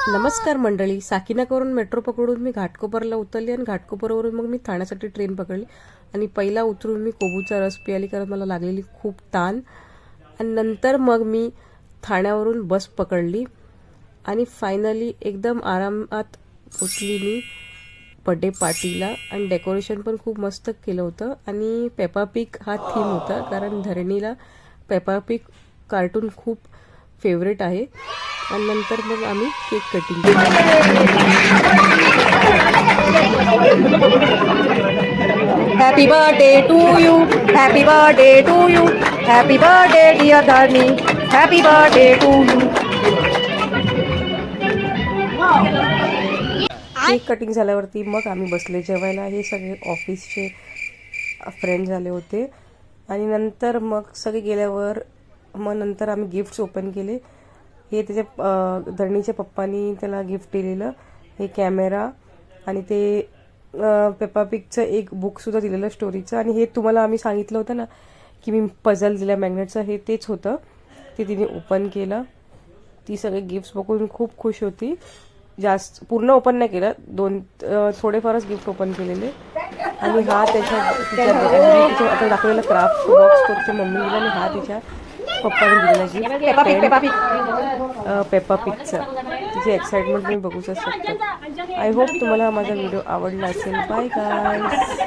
नमस्कार मंडळी. साकिनाकरून मेट्रो पकडून मी घाटकोपरला उतरली आणि घाटकोपरवरून मग मी ठाण्यासाठी ट्रेन पकडली आणि पहिला उतरून मी कोबूचा रस पियाली कारण मला लागलेली खूप ताण. आणि नंतर मग मी ठाण्यावरून बस पकडली आणि फायनली एकदम आरामात पोचली मी बर्थडे पार्टीला. आणि डेकोरेशन पण खूप मस्त केलं होतं आणि पेपा पिग हा थीम होता कारण धरणीला पेपा पिग कार्टून खूप फेवरेट आहे. आणि नंतर मग आम्ही केक कटिंग केलं. Happy birthday to you, happy birthday to you, happy birthday dear Dharani, happy birthday to you. Cake cutting झाल्यावरती मग आम्ही बसले जेवायला. हे सगळे ऑफिसचे फ्रेंड्स आले होते आणि नंतर मग सगळे गेल्यावर मग नंतर आम्ही गिफ्ट्स ओपन केले. हे त्याच्या धरणीच्या पप्पांनी त्याला गिफ्ट दिलेलं, हे कॅमेरा आणि ते पेपा पिगचं एक बुकसुद्धा दिलेलं स्टोरीचं. आणि हे तुम्हाला आम्ही सांगितलं होतं ना की मी पझल दिल्या मॅग्नेटचं, हे तेच होतं. ते तिने ओपन केलं. ती सगळे गिफ्ट्स बघून खूप खुश होती. जास्त पूर्ण ओपन नाही केलं, थोडेफारच गिफ्ट ओपन केलेले. आणि हा त्याच्या आता दाखवलेला क्राफ्ट बॉक्स तो तिच्या मम्मी दिला आणि हा तिच्या पप्पाने दिलेला गिफ्ट पेपा पिगचा. तिची एक्साइटमेंट तुम्ही बघूच शकता. आय होप तुम्हाला माझा व्हिडिओ आवडला असेल. Bye guys.